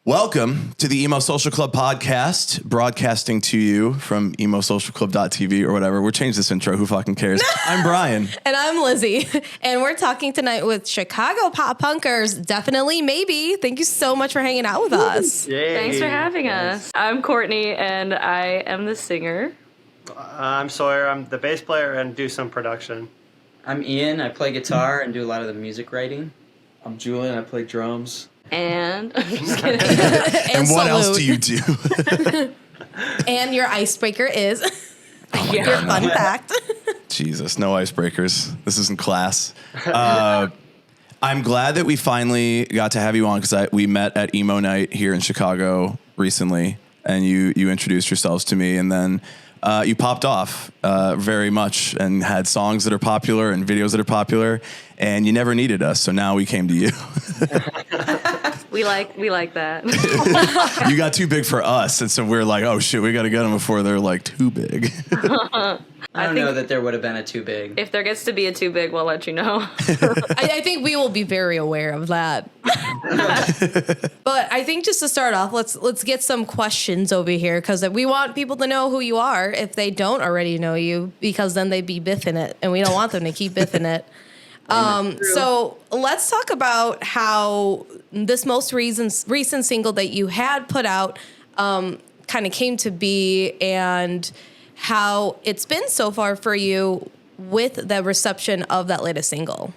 Welcome to the Emo Social Club podcast, broadcasting to you from emosocialclub.tv or whatever. We'll change this intro. Who fucking cares? I'm Brian. And I'm Lizzie. And we're talking tonight with Chicago pop punkers. Definitely, maybe. Thank you so much for hanging out with us. Yay. Thanks for having us. I'm Courtney, and I am the singer. I'm Sawyer. I'm the bass player and do some production. I'm Ian. I play guitar and do a lot of the music writing. I'm Julian. I play drums. And I'm just kidding. And what else do you do? And your icebreaker is your Yeah. fun fact. Jesus, no icebreakers. This isn't class. I'm glad that we finally got to have you on because we met at Emo Night here in Chicago recently, and you introduced yourselves to me, and then you popped off very much and had songs that are popular and videos that are popular, and you never needed us, so now we came to you. We like that. You got too big for us, and so we're like, oh shit, we got to get them before they're like too big. I don't know that there would have been a too big. If there gets to be a too big, we'll let you know. I think we will be very aware of that. But I think just to start off, let's get some questions over here because we want people to know who you are if they don't already know you, because then they'd be biffing it, and we don't want them to keep biffing it. So let's talk about how this most recent single that you had put out kind of came to be and how it's been so far for you with the reception of that latest single.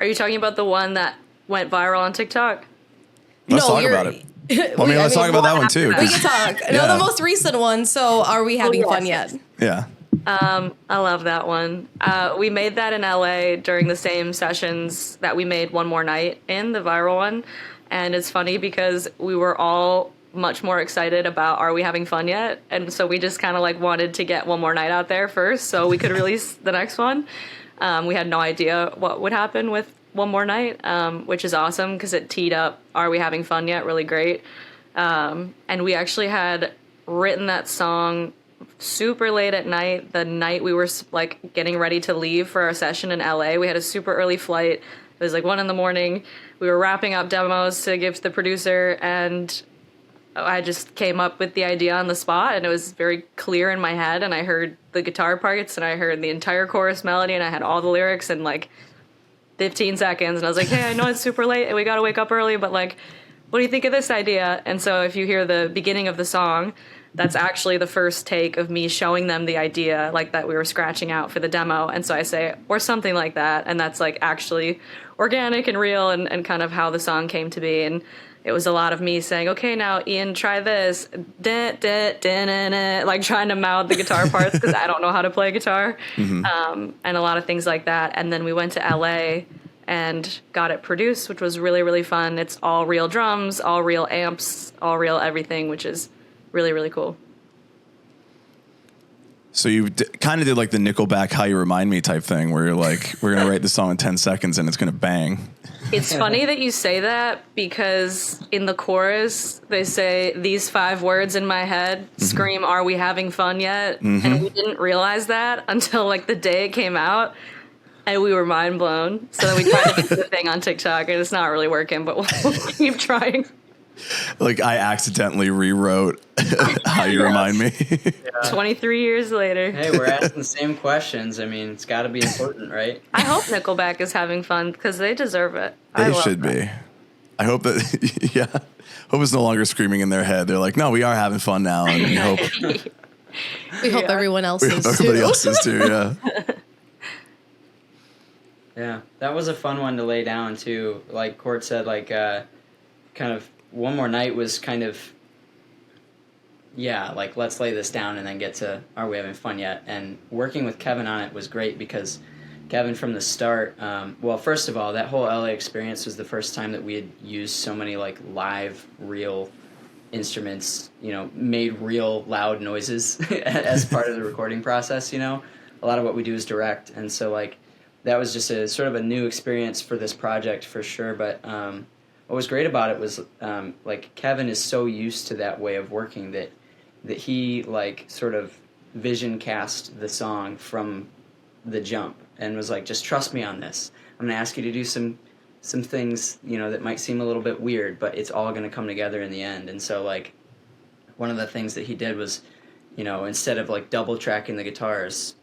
Are you talking about the one that went viral on TikTok? Let's talk about it. Let's talk about that one too. We can talk. No, the most recent one. So are we having fun yet? Yeah. I love that one. We made that in LA during the same sessions that we made One More Night in, the viral one. And it's funny because we were all much more excited about Are We Having Fun Yet? And so we just kind of like wanted to get One More Night out there first so we could release the next one. We had no idea what would happen with One More Night, which is awesome because it teed up Are We Having Fun Yet? Really great. And we actually had written that song super late at night, the night we were like getting ready to leave for our session in LA. We had a super early flight. It was like 1 a.m. We were wrapping up demos to give to the producer, and I just came up with the idea on the spot, and it was very clear in my head, and I heard the guitar parts, and I heard the entire chorus melody, and I had all the lyrics in like 15 seconds, and I was like, hey, I know it's super late, and we gotta wake up early, but like, what do you think of this idea? And so if you hear the beginning of the song, that's actually the first take of me showing them the idea, like that we were scratching out for the demo. And so I say, or something like that. And that's like actually organic and real and kind of how the song came to be. And it was a lot of me saying, okay, now Ian, try this. Like trying to mouth the guitar parts because I don't know how to play guitar. Mm-hmm. And a lot of things like that. And then we went to LA and got it produced, which was really, really fun. It's all real drums, all real amps, all real everything, which is really, really cool. So you kind of did like the Nickelback How You Remind Me type thing where you're like, we're going to write the song in 10 seconds and it's going to bang. It's funny that you say that because in the chorus, they say these 5 words in my head, scream, are we having fun yet? Mm-hmm. And we didn't realize that until like the day it came out. And we were mind blown. So then we tried to do the thing on TikTok and it's not really working, but we'll keep trying. Like I accidentally rewrote How You Remind Me. 23 years later. Hey, we're asking the same questions. I mean, it's got to be important, right? I hope Nickelback is having fun because they deserve it. They should be. I hope that, yeah. Hope it's no longer screaming in their head. They're like, no, we are having fun now. And we hope, everyone else is everybody too. else is too, yeah. Yeah, that was a fun one to lay down, too. Like Court said, like, kind of One More Night was kind of, yeah, like, let's lay this down and then get to Are We Having Fun Yet? And working with Kevin on it was great because Kevin from the start, well, first of all, that whole LA experience was the first time that we had used so many, like, live, real instruments, you know, made real loud noises as part of the recording process, you know? A lot of what we do is direct, and so, like, that was just a sort of a new experience for this project for sure, but what was great about it was like Kevin is so used to that way of working that he like sort of vision cast the song from the jump and was like, just trust me on this. I'm gonna ask you to do some some things, that might seem a little bit weird, but it's all going to come together in the end. And so, like, one of the things that he did was, instead of like double tracking the guitars,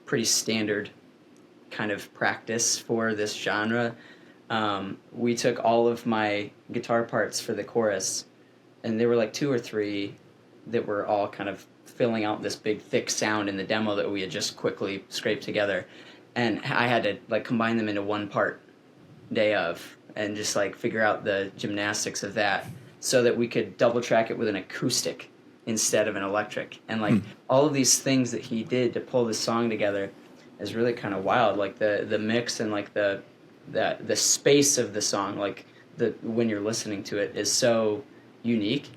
pretty standard kind of practice for this genre, we took all of my guitar parts for the chorus, and there were like 2 or 3 that were all kind of filling out this big thick sound in the demo that we had just quickly scraped together, and I had to like combine them into one part day of, and just like figure out the gymnastics of that so that we could double track it with an acoustic instead of an electric. And like all of these things that he did to pull this song together is really kind of wild. Like the mix and like the space of the song, like when you're listening to it, is so unique.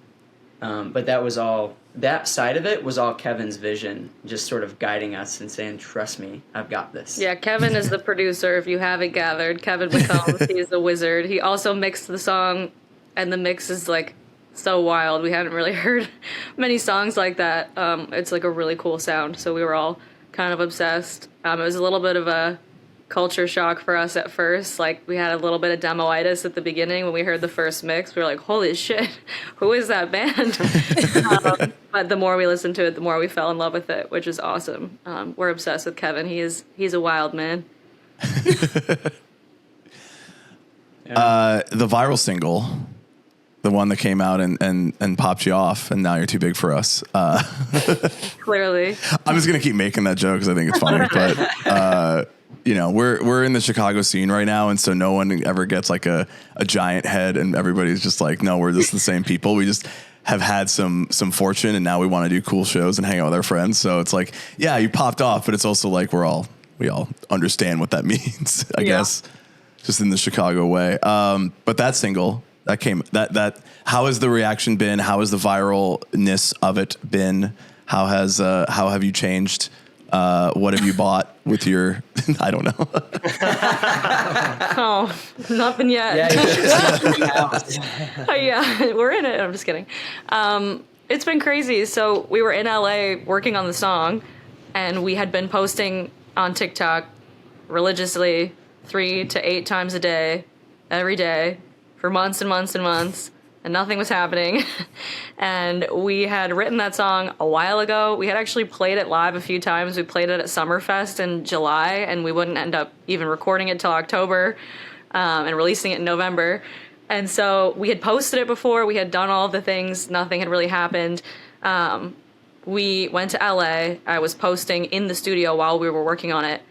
But that side of it was all Kevin's vision, just sort of guiding us and saying, trust me, I've got this. Yeah, Kevin is the producer, if you haven't gathered. Kevin McCombs, he's the wizard. He also mixed the song, and the mix is like so wild. We hadn't really heard many songs like that. It's like a really cool sound, so we were all kind of obsessed. It was a little bit of a culture shock for us at first. Like, we had a little bit of demo-itis at the beginning when we heard the first mix. We were like, holy shit, who is that band? But the more we listened to it, the more we fell in love with it, which is awesome. We're obsessed with Kevin. He's a wild man. The viral single, the one that came out and popped you off, and now you're too big for us. Clearly. I'm just going to keep making that joke because I think it's funny, but we're in the Chicago scene right now, and so no one ever gets like a giant head, and everybody's just like, no, we're just the same people. We just have had some fortune, and now we want to do cool shows and hang out with our friends. So it's like, yeah, you popped off, but it's also like we all understand what that means, I guess, just in the Chicago way. But that single that came, how has the reaction been? How has the viralness of it been? How have you changed? What have you bought with your, I don't know. Oh, nothing yet. Yeah, we're in it. I'm just kidding. It's been crazy. So we were in LA working on the song, and we had been posting on TikTok religiously 3 to 8 times a day, every day, for months and months and months. And nothing was happening. And we had written that song a while ago. We had actually played it live a few times. We played it at Summerfest in July, and we wouldn't end up even recording it till October and releasing it in November. And so we had posted it before. We had done all the things. Nothing had really happened. We went to LA. I was posting in the studio while we were working on it.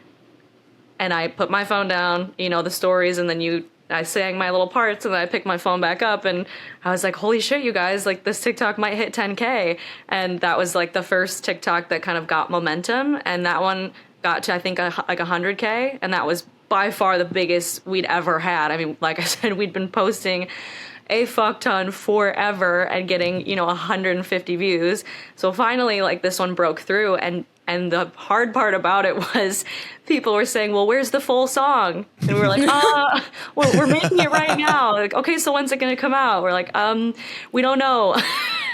And I put my phone down, the stories, and then I sang my little parts, and then I picked my phone back up, and I was like, holy shit, you guys, like, this TikTok might hit 10K. And that was like the first TikTok that kind of got momentum. And that one got to, I think, like 100K. And that was by far the biggest we'd ever had. I mean, like I said, we'd been posting a fuck ton forever and getting, 150 views. So finally, like, this one broke through, and the hard part about it was people were saying, well, where's the full song? And we were like, we're making it right now. Like, okay, so when's it going to come out? We're like, we don't know.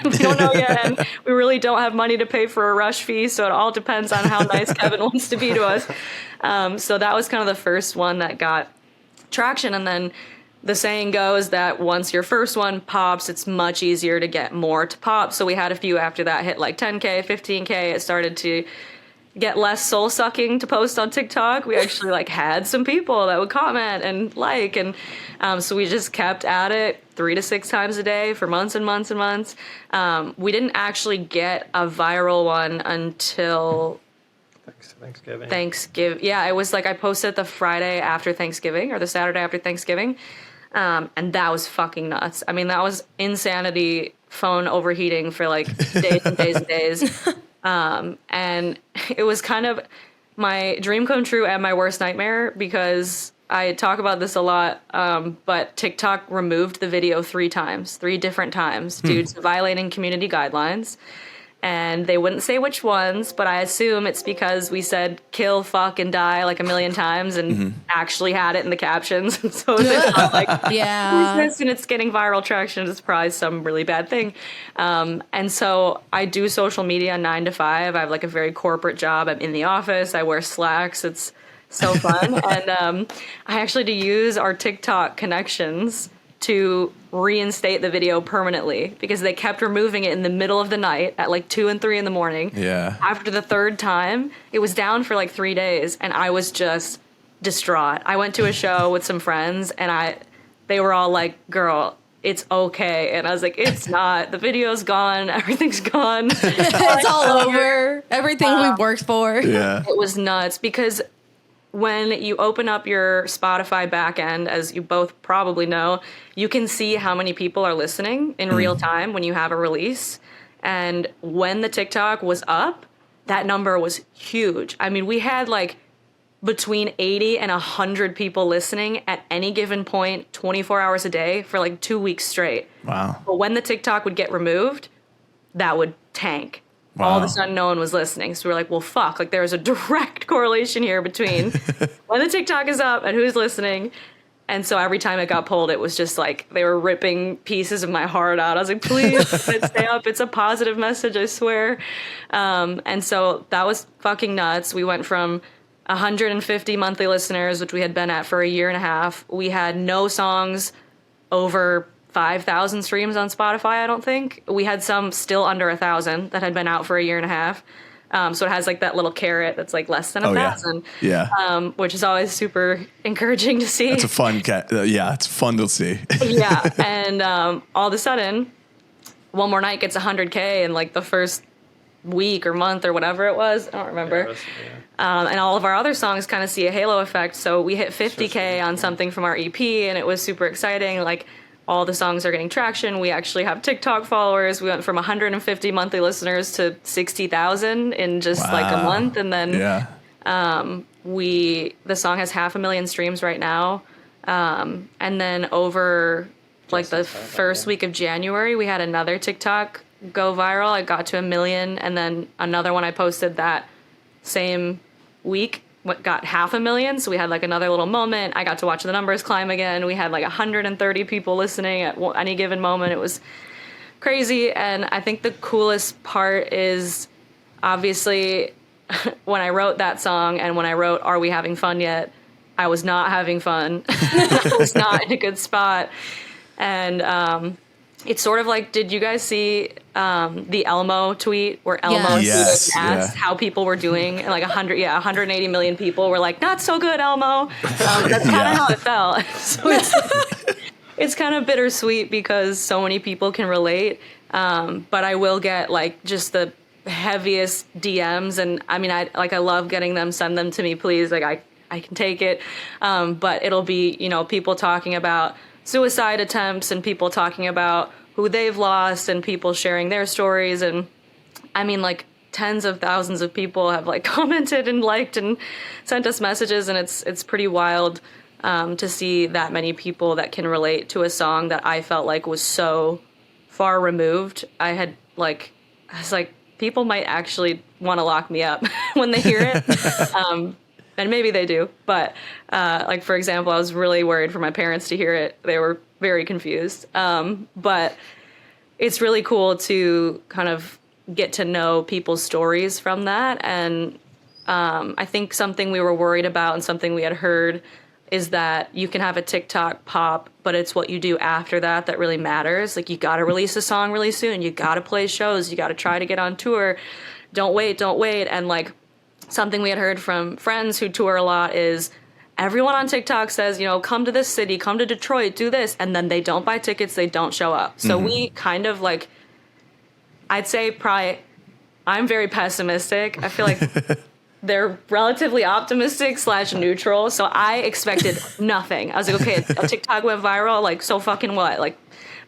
We don't know yet. And we really don't have money to pay for a rush fee. So it all depends on how nice Kevin wants to be to us. So that was kind of the first one that got traction. And then the saying goes that once your first one pops, it's much easier to get more to pop. So we had a few after that hit like 10K, 15K. It started to get less soul sucking to post on TikTok. We actually like had some people that would comment and like, and so we just kept at it 3 to 6 times a day for months and months and months. We didn't actually get a viral one until Thanksgiving. Yeah, it was like I posted the Friday after Thanksgiving or the Saturday after Thanksgiving. And that was fucking nuts. I mean, that was insanity, phone overheating for like days and days and days. And it was kind of my dream come true and my worst nightmare, because I talk about this a lot, but TikTok removed the video 3 different times due to violating community guidelines. And they wouldn't say which ones, but I assume it's because we said kill, fuck, and die like a million times and actually had it in the captions. And so it's not like, and it's getting viral traction. It's probably some really bad thing. And so I do social media 9 to 5. I have like a very corporate job. I'm in the office. I wear slacks. It's So fun. And I actually had to use our TikTok connections to reinstate the video permanently because they kept removing it in the middle of the night at like 2 and 3 in the morning. Yeah. After the third time, it was down for like 3 days, and I was just distraught. I went to a show with some friends, and they were all like, "Girl, it's okay," and I was like, "It's not. The video's gone. Everything's gone. It's all over. Everything we worked for. Yeah. It was nuts because when you open up your Spotify backend, as you both probably know, you can see how many people are listening in real time when you have a release. And when the TikTok was up, that number was huge. I mean, we had like between 80 and 100 people listening at any given point, 24 hours a day for like 2 weeks straight. Wow. But when the TikTok would get removed, that would tank. Wow. All of a sudden, no one was listening. So we were like, well, fuck. Like, there's a direct correlation here between when the TikTok is up and who's listening. And so every time it got pulled, it was just like they were ripping pieces of my heart out. I was like, please, let it stay up. It's a positive message, I swear. And so that was fucking nuts. We went from 150 monthly listeners, which we had been at for a year and a half. We had no songs over 5,000 streams on Spotify, I don't think. We had some still under 1,000 that had been out for a year and a half. So it has like that little carrot that's like less than 1,000. Yeah. Which is always super encouraging to see. It's a fun yeah, it's fun to see. Yeah. And all of a sudden, One More Night gets 100K in like the first week or month or whatever it was. I don't remember. And all of our other songs kind of see a halo effect. So we hit 50K on something from our EP, and it was super exciting. Like, all the songs are getting traction. We actually have TikTok followers. We went from 150 monthly listeners to 60,000 in just like a month. And then the song has 500,000 streams right now. And then over like the first week of January, we had another TikTok go viral. I got to 1 million. And then another one I posted that same week got 500,000. So we had like another little moment. I got to watch the numbers climb again. We had like 130 people listening at any given moment. It was crazy. And I think the coolest part is obviously when I wrote that song and when I wrote Are We Having Fun Yet, I was not having fun. I was not in a good spot. And it's sort of like, did you guys see the Elmo tweet where Elmo Yes. asked how people were doing? And like 180 million people were like, not so good, Elmo. That's kind of how it felt. So it's kind of bittersweet because so many people can relate. But I will get like just the heaviest DMs. And I mean, I love getting them. Send them to me, please. Like I can take it. But it'll be, people talking about suicide attempts and people talking about who they've lost and people sharing their stories. And I mean, like tens of thousands of people have like commented and liked and sent us messages. And it's pretty wild to see that many people that can relate to a song that I felt like was so far removed. I was like, people might actually want to lock me up when they hear it. And maybe they do. But like, for example, I was really worried for my parents to hear it. They were very confused. But it's really cool to kind of get to know people's stories from that. And I think something we were worried about and something we had heard is that you can have a TikTok pop, but it's what you do after that that really matters. Like, you got to release a song really soon. You got to play shows. You got to try to get on tour. Don't wait. And like, something we had heard from friends who tour a lot is everyone on TikTok says, come to this city, come to Detroit, do this. And then they don't buy tickets. They don't show up. So we kind of like, I'd say probably I'm very pessimistic. I feel like they're relatively optimistic / neutral. So I expected nothing. I was like, okay, a TikTok went viral. Like, so fucking what? Like,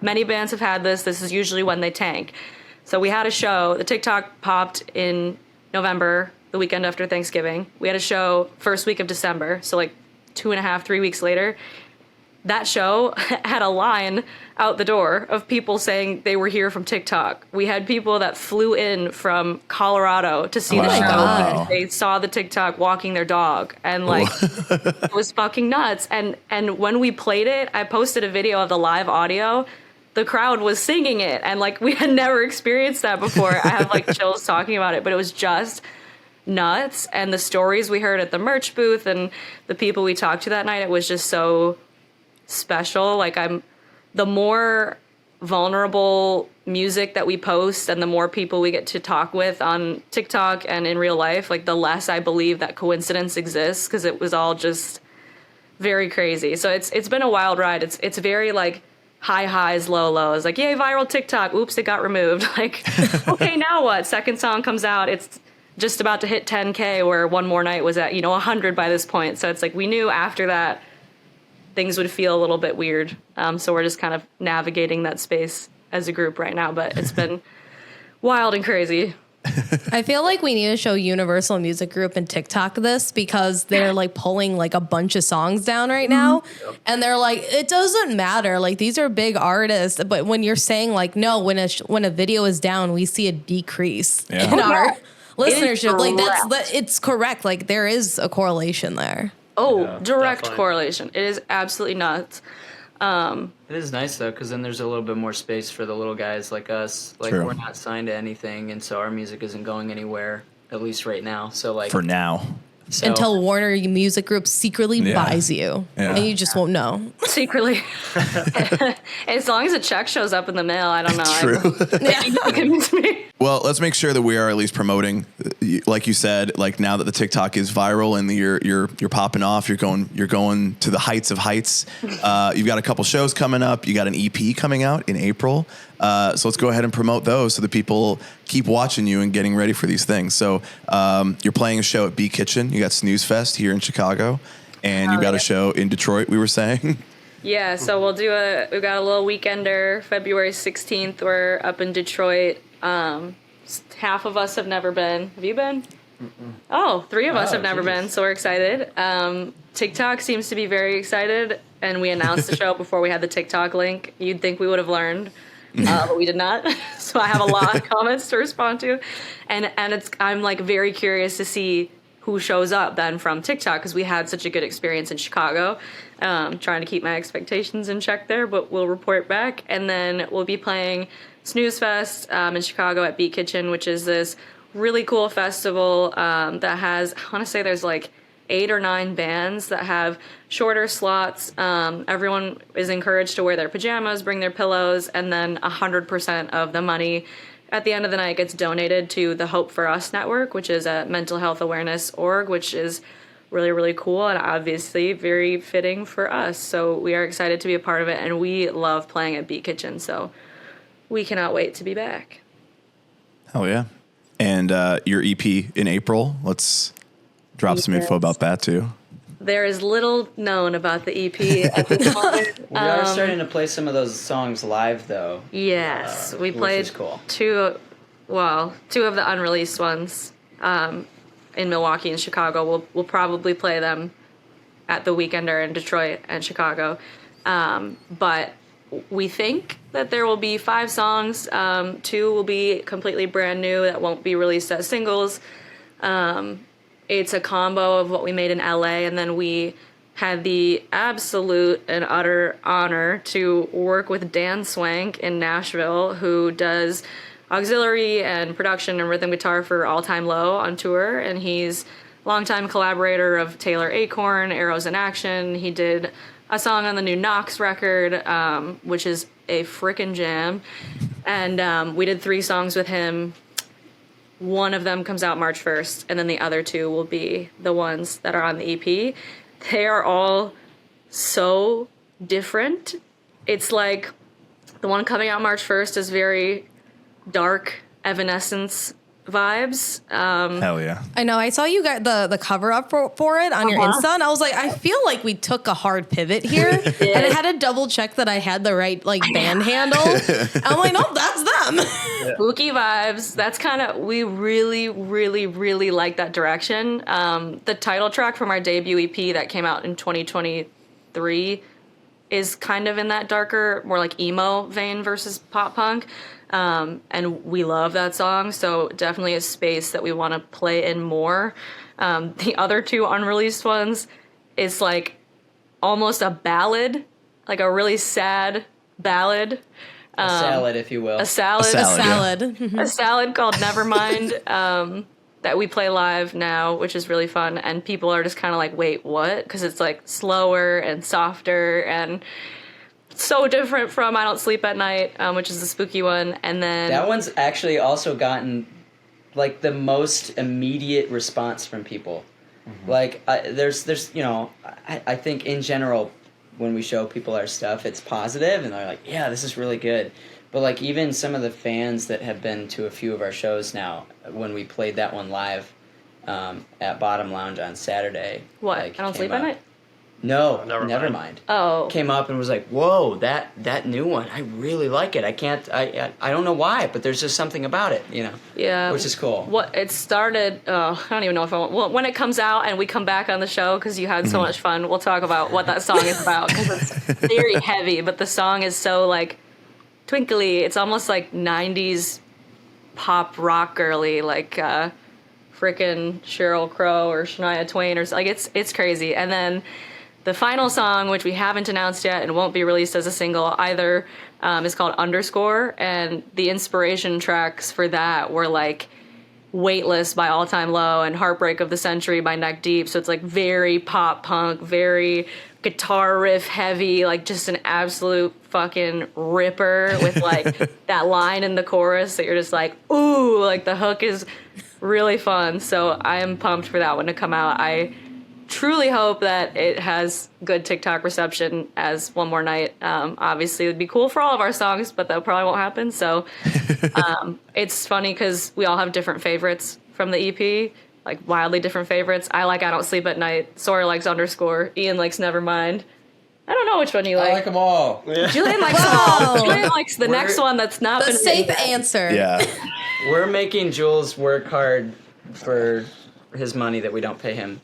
many bands have had this. This is usually when they tank. So we had a show. The TikTok popped in November, the weekend after Thanksgiving. We had a show first week of December. So like 2.5, 3 weeks later. That show had a line out the door of people saying they were here from TikTok. We had people that flew in from Colorado to see the show. God. They saw the TikTok walking their dog, and like it was fucking nuts. And when we played it, I posted a video of the live audio. The crowd was singing it, and like we had never experienced that before. I have like chills talking about it, but it was just nuts. And the stories we heard at the merch booth and the people we talked to that night, it was just so special. Like, the more vulnerable music that we post and the more people we get to talk with on TikTok and in real life, like, the less I believe that coincidence exists, because it was all just very crazy. So it's been a wild ride. It's very like high highs, low lows. Like, yay, viral TikTok. Oops, it got removed. Like, okay, now what? Second song comes out. It's just about to hit 10K, where One More Night was at, 100 by this point. So it's like we knew after that things would feel a little bit weird. So we're just kind of navigating that space as a group right now. But it's been wild and crazy. I feel like we need to show Universal Music Group and TikTok this, because they're like pulling like a bunch of songs down right now. And they're like, it doesn't matter. Like, these are big artists. But when you're saying like, no, when a video is down, we see a decrease in our listenership. Like, it's correct. Like, there is a correlation there. Oh, Yeah, direct definitely. correlation. It is absolutely nuts. It is nice though, because then there's a little bit more space for the little guys like us. Like, True. we're not signed to anything, and so our music isn't going anywhere, at least right now. So like, For now. so, Until Warner Music Group secretly Yeah. buys you. Yeah. And you just won't know. Secretly. As long as a check shows up in the mail, I don't know. True. You convince me. Well, let's make sure that we are at least promoting, like you said, like now that the TikTok is viral and you're popping off, you're going to the heights of heights. You've got a couple shows coming up. You got an EP coming out in April. So let's go ahead and promote those so that people keep watching you and getting ready for these things. So you're playing a show at B Kitchen. You got Snooze Fest here in Chicago, and you got a show in Detroit, we were saying. Yeah, so we've got a little weekender, February 16th. We're up in Detroit. Half of us have never been. Have you been? Oh, 3 of us have never been, so we're excited. TikTok seems to be very excited, and we announced the show before we had the TikTok link. You'd think we would have learned, but we did not. So I have a lot of comments to respond to, and I'm like very curious to see who shows up then from TikTok, because we had such a good experience in Chicago. Trying to keep my expectations in check there, but we'll report back. And then we'll be playing Snooze Fest in Chicago at Beat Kitchen, which is this really cool festival that has, I want to say there's like 8 or 9 bands that have shorter slots. Everyone is encouraged to wear their pajamas, bring their pillows, and then 100% of the money at the end of the night gets donated to the Hope for Us Network, which is a mental health awareness org, which is really, really cool and obviously very fitting for us. So we are excited to be a part of it, and we love playing at Beat Kitchen. So we cannot wait to be back. Hell yeah. And your EP in April, let's drop some info about that too. There is little known about the EP at this moment. we are starting to play some of those songs live though. Yes, we which played is cool. 2 of the unreleased ones in Milwaukee and Chicago. We'll probably play them at the Weekender in Detroit and Chicago. But we think that there will be 5 songs. 2 will be completely brand new that won't be released as singles. It's a combo of what we made in LA, and then we had the absolute and utter honor to work with Dan Swank in Nashville, who does auxiliary and production and rhythm guitar for All Time Low on tour, and he's a longtime collaborator of Taylor Acorn, Arrows in Action. He did a song on the new Knox record, which is a frickin' jam, and we did 3 songs with him. One of them comes out March 1st, and then the other 2 will be the ones that are on the EP. They are all so different. It's like the one coming out March 1st is very dark Evanescence vibes. Hell yeah. I know. I saw you got the cover up for it on your Insta, and I was like, I feel like we took a hard pivot here, and I had to double check that I had the right like band handle. I'm like, nope, that's them. Spooky vibes. That's kind of, we really, really, really like that direction. The title track from our debut EP that came out in 2023 is kind of in that darker, more like emo vein versus pop punk. And we love that song, so definitely a space that we want to play in more. The other 2 unreleased ones is like almost a ballad, like a really sad ballad. A salad, if you will. A salad. A salad. Salad. A salad called Nevermind. that we play live now, which is really fun, and people are just kind of like, wait, what? Because it's like slower and softer and so different from I Don't Sleep at Night, which is the spooky one. And then That one's actually also gotten like the most immediate response from people. Like there's you know, I think in general when we show people our stuff, it's positive and they're like, yeah, this is really good. But like even some of the fans that have been to a few of our shows now, when we played that one live at Bottom Lounge on Saturday, what? like, I Don't came Sleep up- at Night? No, Never never Mind. mind. Oh. Came up and was like, "Whoa, that new one! I really like it. I don't know why, but there's just something about it, you know." Yeah. Which is cool. What it started, I don't even know if I want, well, when it comes out and we come back on the show, because you had so much fun, we'll talk about what that song is about, because it's very heavy, but the song is so like twinkly. It's almost like 90s pop rock girly, like frickin' Sheryl Crow or Shania Twain, or like it's crazy. And then the final song, which we haven't announced yet and won't be released as a single either, is called Underscore. And the inspiration tracks for that were like Weightless by All Time Low and Heartbreak of the Century by Neck Deep. So it's like very pop punk, very guitar riff heavy, like just an absolute fucking ripper with like that line in the chorus that you're just like, ooh, like the hook is really fun. So I am pumped for that one to come out. I truly hope that it has good TikTok reception as One More Night. Obviously, it would be cool for all of our songs, but that probably won't happen. So it's funny because we all have different favorites from the EP, like wildly different favorites. I like I Don't Sleep at Night. Sawyer likes Underscore. Ian likes Nevermind. I don't know which one you I like. like them all. Julian likes them all. Julian likes the next one that's not The been safe made. answer. Yeah. We're making Jules work hard for his money that we don't pay him,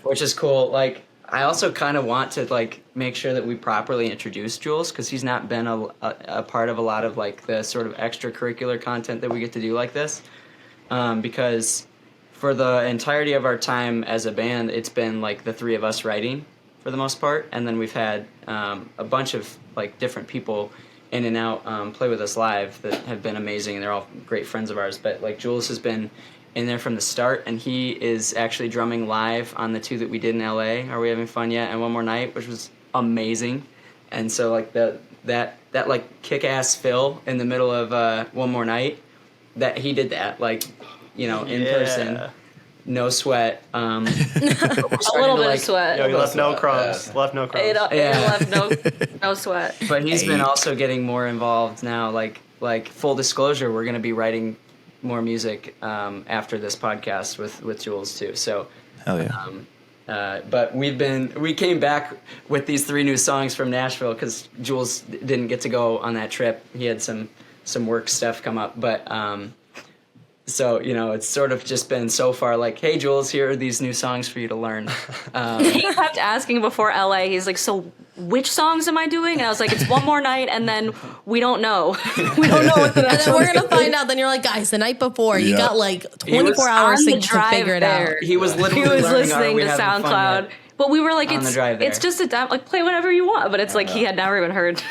which is cool. Like, I also kind of want to like make sure that we properly introduce Jules, because he's not been a part of a lot of like the sort of extracurricular content that we get to do like this, because for the entirety of our time as a band, it's been like the three of us writing for the most part, and then we've had a bunch of like different people in and out play with us live that have been amazing, and they're all great friends of ours. But like Jules has been in there from the start, and he is actually drumming live on the two that we did in LA, Are We Having Fun Yet, and One More Night, which was amazing. And so like that like kick-ass fill in the middle of One More Night, that he did that, like, you know, in person, no sweat. A little bit of sweat. Yo, you left no crumbs. Left no crumbs. It left no sweat. But he's been also getting more involved now. Like full disclosure, we're going to be writing more music after this podcast with Jules too. So, Hell yeah. but we came back with these 3 new songs from Nashville because Jules didn't get to go on that trip. He had some work stuff come up, but so, you know, it's sort of just been so far like, hey, Jules, here are these new songs for you to learn. He kept asking before LA, he's like, so which songs am I doing? And I was like, it's One More Night, and then we don't know. We don't know what the And next then we're one's gonna find out. Then you're like, guys, the night before, you Yeah. got like He was 24 hours on to the drive figure it out. there. He was literally He was learning, listening Are We to Having Fun SoundCloud. Yet? But we were like, On the drive there. it's just a like play whatever you want. But it's like he had never even heard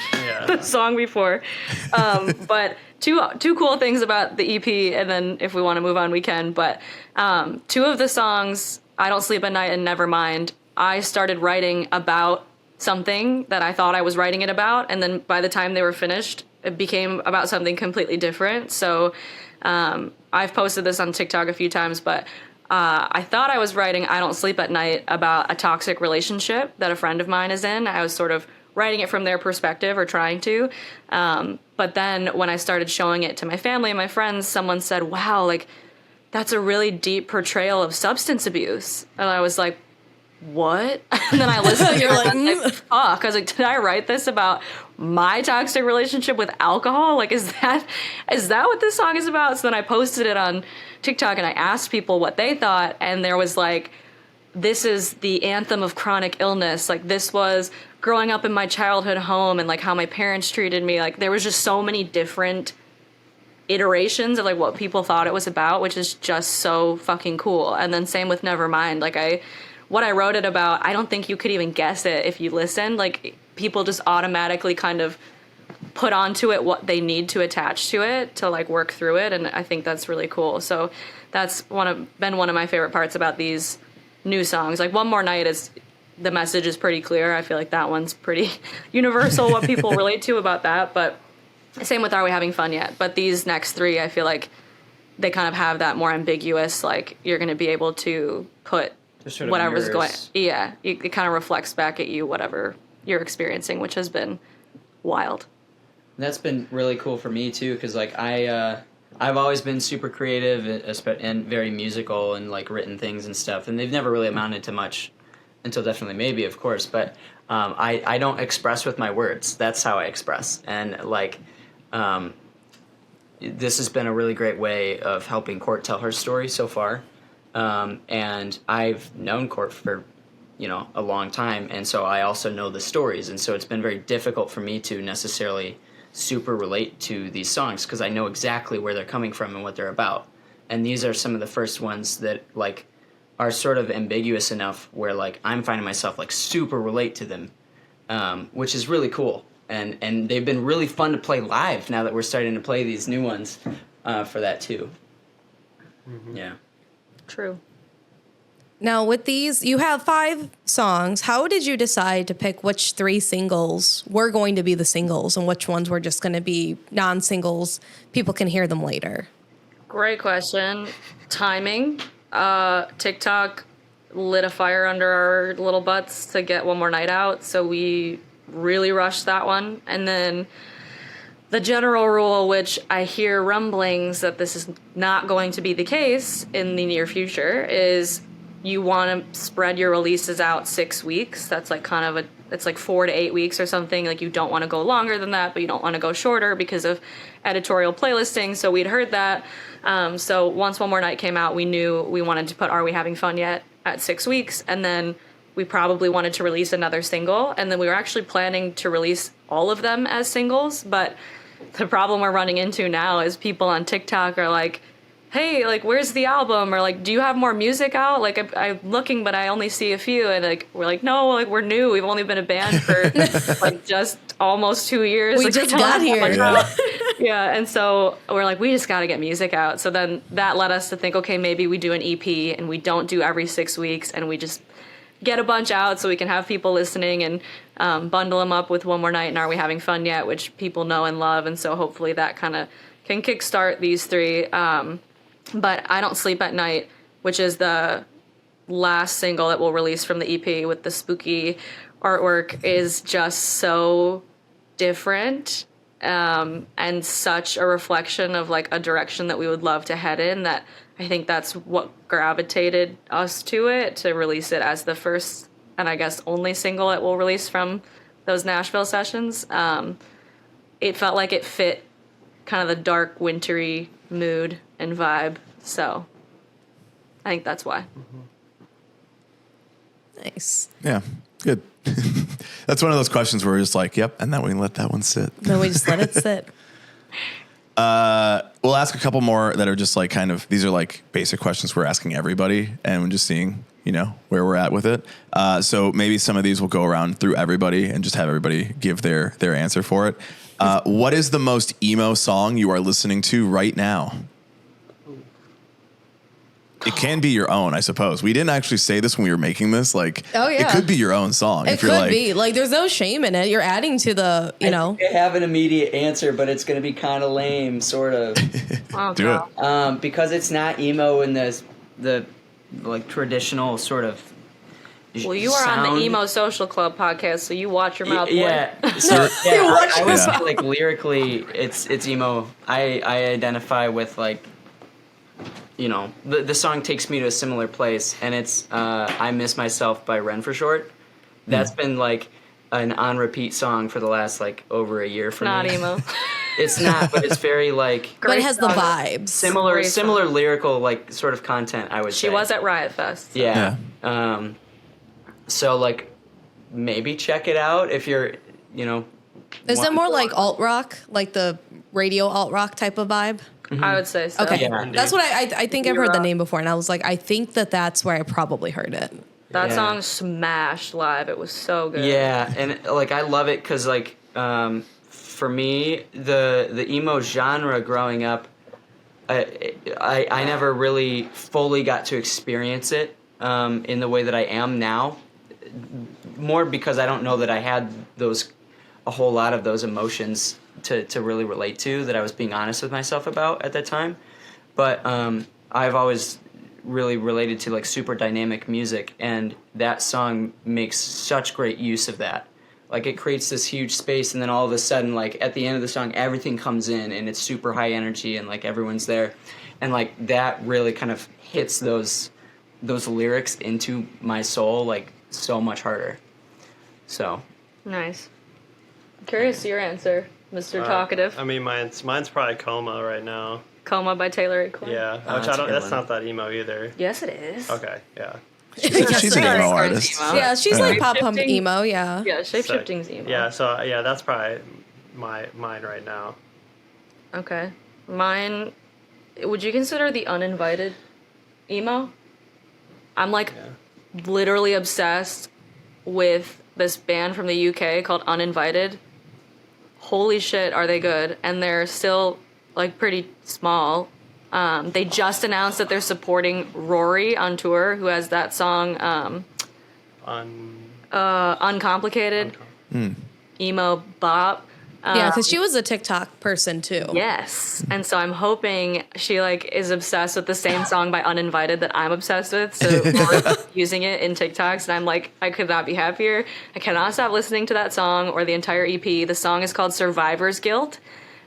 the song before. But two cool things about the EP, and then if we want to move on, we can. But 2 of the songs, I Don't Sleep at Night and Nevermind, I started writing about something that I thought I was writing it about, and then by the time they were finished, it became about something completely different. So I've posted this on TikTok a few times, but I thought I was writing I Don't Sleep at Night about a toxic relationship that a friend of mine is in. I was sort of writing it from their perspective, or trying to. But then when I started showing it to my family and my friends, someone said, wow, like, that's a really deep portrayal of substance abuse. And I was like, what? And then I listened to it, You're like, and I was like, fuck. I was like, did I write this about my toxic relationship with alcohol? Like, is that what this song is about? So then I posted it on TikTok and I asked people what they thought, and there was like, this is the anthem of chronic illness. Like, this was growing up in my childhood home and like how my parents treated me. Like, there was just so many different iterations of like what people thought it was about, which is just so fucking cool. And then same with Nevermind. Like, what I wrote it about, I don't think you could even guess it if you listened. Like, people just automatically kind of put onto it what they need to attach to it to like work through it, and I think that's really cool. So that's been one of my favorite parts about these new songs. Like One More Night is, the message is pretty clear. I feel like that one's pretty universal what people relate to about that, but same with Are We Having Fun Yet? But these next three, I feel like they kind of have that more ambiguous, like you're going to be able to put Sort of whatever's mirrors. going. Yeah, it kind of reflects back at you whatever you're experiencing, which has been wild. That's been really cool for me too, because like I've always been super creative and very musical and like written things and stuff, and they've never really amounted to much until definitely maybe, of course. But I don't express with my words. That's how I express, and like this has been a really great way of helping Court tell her story so far. And I've known Court for, a long time. And so I also know the stories. And so it's been very difficult for me to necessarily super relate to these songs because I know exactly where they're coming from and what they're about. And these are some of the first ones that like are sort of ambiguous enough where like I'm finding myself like super relate to them, which is really cool. And they've been really fun to play live now that we're starting to play these new ones for that too. Mm-hmm. Yeah. True. Now, with these, you have 5 songs. How did you decide to pick which 3 singles were going to be the singles and which ones were just going to be non-singles? People can hear them later. Great question. Timing. TikTok lit a fire under our little butts to get One More Night out, so we really rushed that one. And then the general rule, which I hear rumblings that this is not going to be the case in the near future, is you want to spread your releases out 6 weeks. That's like kind of it's like 4 to 8 weeks or something. Like you don't want to go longer than that, but you don't want to go shorter because of editorial playlisting. So we'd heard that. So once One More Night came out, we knew we wanted to put Are We Having Fun Yet at 6 weeks. And then we probably wanted to release another single. And then we were actually planning to release all of them as singles, but the problem we're running into now is people on TikTok are like, hey, like, where's the album? Or like, do you have more music out? Like, I'm looking, but I only see a few. And like, we're like, no, like, we're new. We've only been a band for like just almost 2 years. We like, just got here. Yeah. And so we're like, we just got to get music out. So then that led us to think, okay, maybe we do an EP and we don't do every 6 weeks and we just get a bunch out so we can have people listening and bundle them up with One More Night and Are We Having Fun Yet, which people know and love. And so hopefully that kind of can kickstart these 3. But I Don't Sleep at Night, which is the last single that we'll release from the EP with the spooky artwork, is just so different and such a reflection of like a direction that we would love to head in, that I think that's what gravitated us to it, to release it as the first and I guess only single that we'll release from those Nashville sessions. It felt like it fit kind of the dark, wintry mood and vibe. So I think that's why. Nice. Yeah, good. That's one of those questions where we're just like, yep, and then we can let that one sit. Then we just let it sit. We'll ask a couple more that are just like kind of, these are like basic questions we're asking everybody and we're just seeing, where we're at with it. So maybe some of these will go around through everybody and just have everybody give their answer for it. What is the most emo song you are listening to right now? It can be your own, I suppose. We didn't actually say this when we were making this. Like, Oh, yeah. it could be your own song. It if you're could like, be. Like, there's no shame in it. You're adding to the, I have an immediate answer, but it's going to be kind of lame, sort of. Oh, do God. it. Because it's not emo in the like traditional sort of. Well, you are on sound. the Emo Social Club podcast, so you watch your mouth. boy. Yeah. So yeah, I was Yeah. like lyrically, it's emo. I identify with like, the song takes me to a similar place, and it's "I Miss Myself" by Ren for short. That's been like an on repeat song for the last like over a year for Not me. emo. It's not, but it's very like but it has the song. vibes. similar Great song. lyrical like sort of content. I would say She was at Riot Fest. yeah. So like maybe check it out if you're Is want- it more like alt rock, like the radio alt rock type of vibe? I would say so. Okay, Yeah. that's what I think I've heard the name before, and I was like, I think that's where I probably heard it. That Yeah. song smashed live. It was so good. Yeah, and like I love it because like for me, the emo genre growing up, I never really fully got to experience it in the way that I am now. More because I don't know that I had a whole lot of those emotions to really relate to, that I was being honest with myself about at that time. But I've always really related to like super dynamic music, and that song makes such great use of that. Like it creates this huge space, and then all of a sudden, like at the end of the song, everything comes in and it's super high energy and like everyone's there. And like that really kind of hits those lyrics into my soul like so much harder. So Nice. I'm curious your answer, Mr. Talkative. I mean, mine's probably Coma right now. Coma by Taylor Quinn. Yeah, which that's a good that's one. not that emo either. Yes, it is. Okay, yeah. She's an emo artist. Yeah, she's like pop punk Shapeshifting. emo. Yeah. Yeah, shapeshifting's emo. Yeah, so yeah, that's probably mine right now. Okay. Mine, would you consider the Uninvited emo? I'm like literally obsessed with this band from the UK called Uninvited. Holy shit, are they good? And they're still like pretty small. They just announced that they're supporting Rory on tour, who has that song Uncomplicated. Emo bop. Yeah, because she was a TikTok person too. Yes. And so I'm hoping she like is obsessed with the same song by Uninvited that I'm obsessed with. So we're using it in TikToks, and I'm like, I could not be happier. I cannot stop listening to that song or the entire EP. The song is called Survivor's Guilt.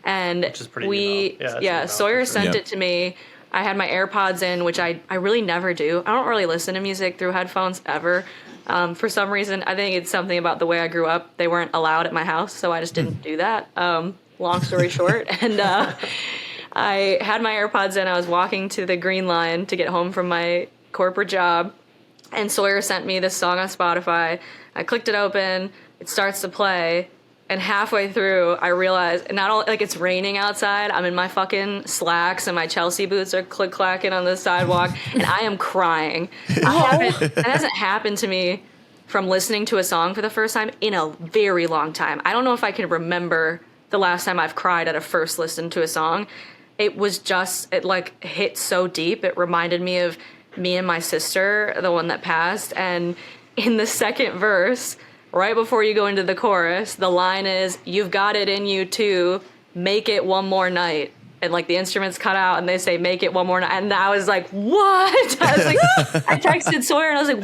And Which is pretty emo. Yeah, it's emo, Sawyer for sure. sent Yep. it to me. I had my AirPods in, which I really never do. I don't really listen to music through headphones ever. For some reason, I think it's something about the way I grew up. They weren't allowed at my house, so I just didn't do that. Long story short. And I had my AirPods in. I was walking to the Green Line to get home from my corporate job. And Sawyer sent me this song on Spotify. I clicked it open. It starts to play. And halfway through, I realized not only like it's raining outside, I'm in my fucking slacks and my Chelsea boots are click clacking on the sidewalk, and I am crying. That hasn't happened to me from listening to a song for the first time in a very long time. I don't know if I can remember the last time I've cried at a first listen to a song. It was just, it like hit so deep. It reminded me of me and my sister, the one that passed. And in the second verse, right before you go into the chorus, the line is, "You've got it in you too, make it one more night." And like the instruments cut out and they say, "Make it one more night." And I was like, what? I was like, I texted Sawyer and I was like,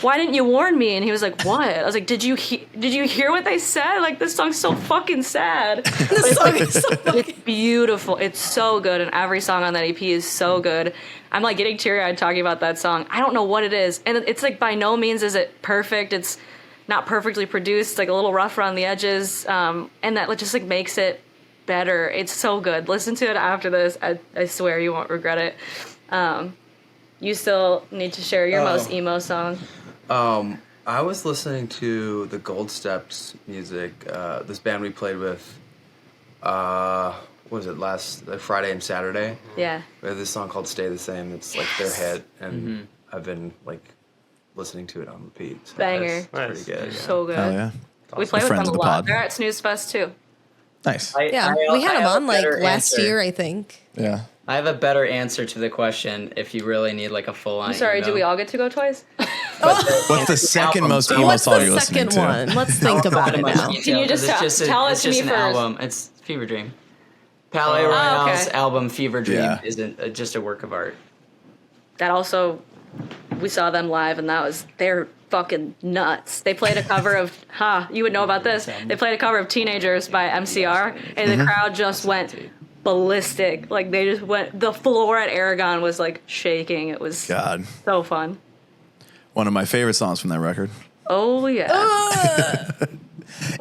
why didn't you warn me? And he was like, what? I was like, did you hear what they said? Like, this song's so fucking sad. This song is so It's beautiful. It's so good. And every song on that EP is so good. I'm like getting teary-eyed talking about that song. I don't know what it is. And it's like, by no means is it perfect. It's not perfectly produced, like a little rough around the edges. And that just like makes it better. It's so good. Listen to it after this. I swear you won't regret it. You still need to share your most emo song. I was listening to the Gold Steps music. This band we played with. What was it, last Friday and Saturday? Yeah. We have this song called "Stay the Same." It's like their hit, and I've been like listening to it on repeat. So Banger. It's pretty good. Yeah. So good. Oh yeah. We play with Friends them of a the lot. pod. They're at Snooze Fest too. Nice. Yeah, we had him on like last year, I think. Yeah. I have a better answer to the question if you really need like a full on. I'm sorry, do we all get to go twice? What's the second most emo What's song the you're listening second to? one? Let's think about it now. Can you just tell it it's to me just an first? album. It's Fever Dream. Palais Oh, Royale's okay. album Fever Dream Yeah. isn't just a work of art. That also, we saw them live, and they're fucking nuts. They played a cover of, you would know about this. They played a cover of Teenagers by MCR, and the crowd just went ballistic. Like, they just went, the floor at Aragon was like shaking. It was God. so fun. One of my favorite songs from that record. Oh, yeah.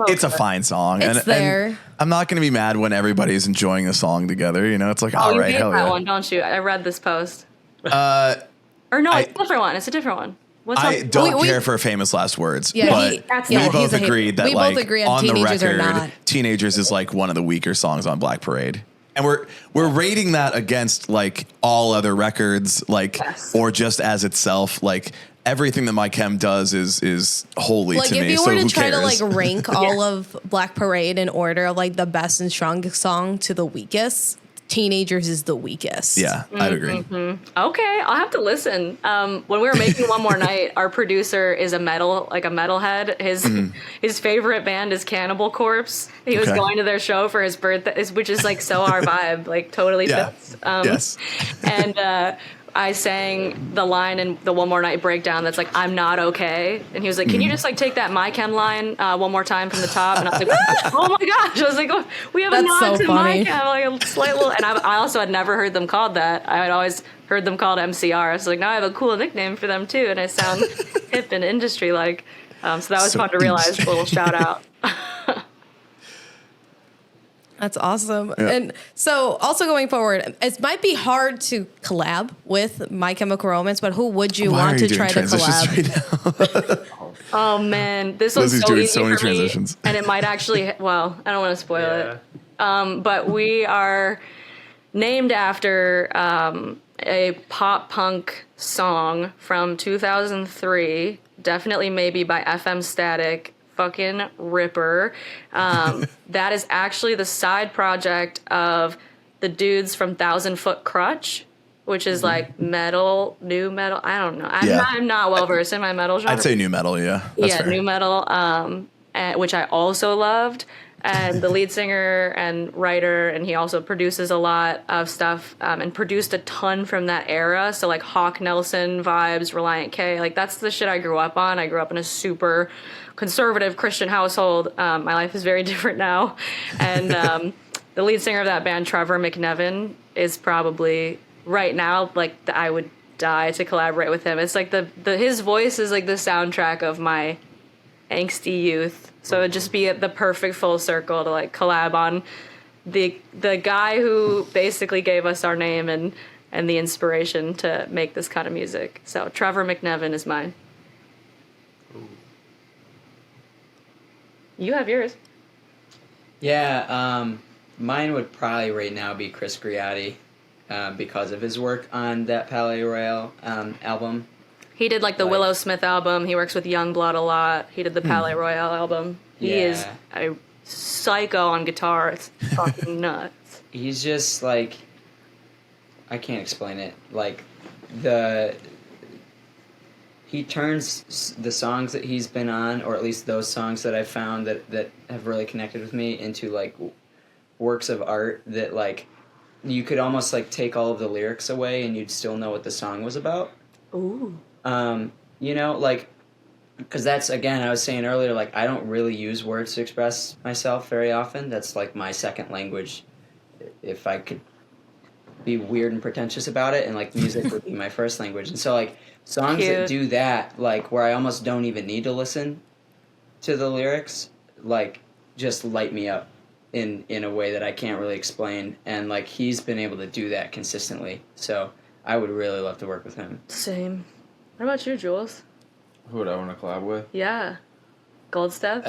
It's a fine song. It's there. I'm not going to be mad when everybody's enjoying the song together. You know, it's like, Oh, all you right, hate hell that yeah. one, don't you? I read this post. Or no, I- it's a different one. It's a different one. What's I up? don't We- care for famous last words, Yeah, but that's- we yeah, both he's a hater. agreed that We both like agree on on the Teenagers are record, not. Teenagers is like one of the weaker songs on Black Parade. And we're rating that against like all other records, like Yes. or just as itself. Like everything that My Chem does is holy Like to if me. you So were to who try to cares? like rank all of Black Parade in order of like the best and strongest song to the weakest, Teenagers is the weakest. Yeah, I'd agree. Okay, I'll have to listen. When we were making One More Night, our producer is a metalhead. His favorite band is Cannibal Corpse. He was Okay. going to their show for his birthday, which is like so our vibe, like totally Yeah. fits. Yes. And I sang the line in the One More Night breakdown that's like, I'm not okay. And he was like, can you just like take that My Chem line one more time from the top? And I was like, oh my gosh. I was like, oh, we have That's a nod so to funny. My Chem. Like a slight little, and I also had never heard them called that. I had always heard them called MCR. I was like, now I have a cool nickname for them too. And I sound hip and industry like. So that was So fun to realize. industry. A little shout out. That's awesome. Yeah. And so also going forward, it might be hard to collab with My Chemical Romance, but who would you Why are want you to doing try to transitions collab? right now? Oh man, this was Lizzie's so doing easy so many for me, transitions. and it might actually. Well, I don't want to spoil Yeah. it. But we are named after a pop punk song from 2003, definitely maybe by FM Static. Fucking ripper. That is actually the side project of the dudes from 1,000 Foot Crutch, which is like metal, new metal. I don't know. Yeah. I'm not well versed in my metal genre. I'd say new metal. Yeah. That's fair. New metal, which I also loved. And the lead singer and writer, and he also produces a lot of stuff and produced a ton from that era. So like Hawk Nelson vibes, Reliant K, like that's the shit I grew up on. I grew up in a super conservative Christian household. My life is very different now. And the lead singer of that band, Trevor McNevin, is probably right now like I would die to collaborate with him. It's like his voice is like the soundtrack of my angsty youth. So it'd just be the perfect full circle to like collab on the guy who basically gave us our name and the inspiration to make this kind of music. So Trevor McNevin is mine. You have yours. Yeah, mine would probably right now be Chris Griotti because of his work on that Palais Royale album. He did like the Like- Willow Smith album. He works with Youngblood a lot. He did the Palais Royale album. He is Yeah. a psycho on guitar. It's fucking nuts. He's just like, I can't explain it. Like he turns the songs that he's been on, or at least those songs that I've found that have really connected with me, into like works of art that like you could almost like take all of the lyrics away and you'd still know what the song was about. Ooh. You know, like, because that's, again, I was saying earlier, like, I don't really use words to express myself very often. That's like my second language, if I could be weird and pretentious about it, and like music would be my first language. And so like songs Cute. that do that, like where I almost don't even need to listen to the lyrics, like just light me up in a way that I can't really explain. And like he's been able to do that consistently. So I would really love to work with him. Same. What about you, Jules? Who would I want to collab with? Yeah. Gold Steps?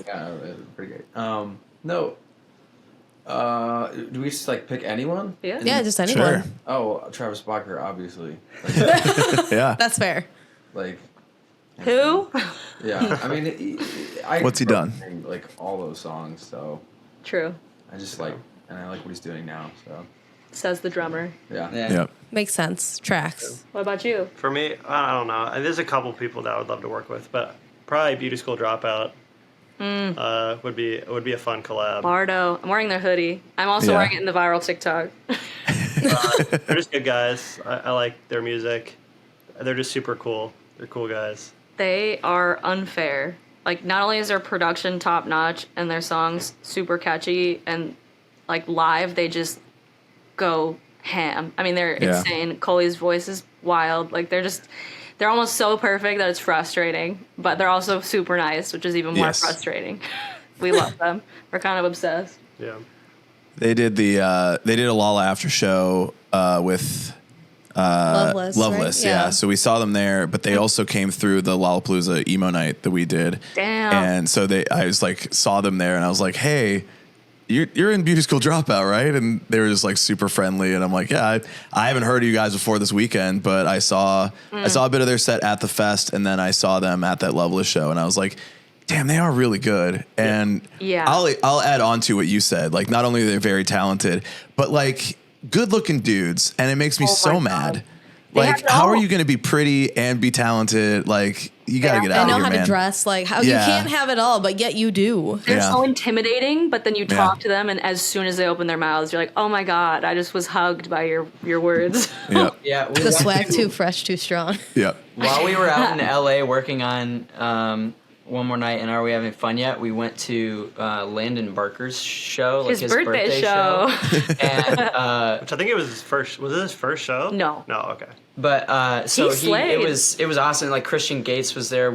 Yeah, pretty great. No. Do we just like pick anyone? Yeah. Yeah, just anyone. Sure. Oh, Travis Barker, obviously. Yeah. That's fair. Like, Who? yeah. I mean, What's he done? Like all those songs, so True. I just like, and I like what he's doing now. So Says the drummer. yeah. Yeah. Yep. Makes sense. Tracks. What about you? For me, I don't know. There's a couple people that I would love to work with, but probably Beauty School Dropout would be a fun collab. Bardo. I'm wearing their hoodie. I'm also Yeah. wearing it in the viral TikTok. They're just good guys. I like their music. They're just super cool. They're cool guys. They are unfair. Like, not only is their production top notch and their songs super catchy, and like live, they just go ham. I mean, they're Yeah. insane. Coley's voice is wild. Like, they're almost so perfect that it's frustrating, but they're also super nice, which is even more Yes. frustrating. We love them. We're kind of obsessed. Yeah. They did a Lala after show with Loveless. Loveless, right? yeah. So we saw them there, but they also came through the Lollapalooza emo night that we did. Damn. And so I was like, saw them there, and I was like, hey, you're in Beauty School Dropout, right? And they were just like super friendly. And I'm like, yeah, I haven't heard of you guys before this weekend, but I saw a bit of their set at the fest, and then I saw them at that Loveless show, and I was like, damn, they are really good. And Yeah. I'll add on to what you said. Like, not only are they very talented, but like good looking dudes, and it makes me so my mad. God. They Like, have it how are all. you going to be pretty and be talented? Like, you got to get They out of know here, how man. to dress. Like, how Yeah. you can't have it all, but yet you do. They're Yeah. so intimidating, but then you talk Yeah. to them, and as soon as they open their mouths, you're like, "Oh my god, I just was hugged by your words." Yep. Yeah, we The went swag to- too fresh, too strong. Yep. While we were out in LA working on One More Night and Are We Having Fun Yet, we went to Landon Barker's show, like His birthday show. and Which I think it was his first. Was it his first show? No. No. Okay. but so He slayed. it was awesome. Like Christian Gates was there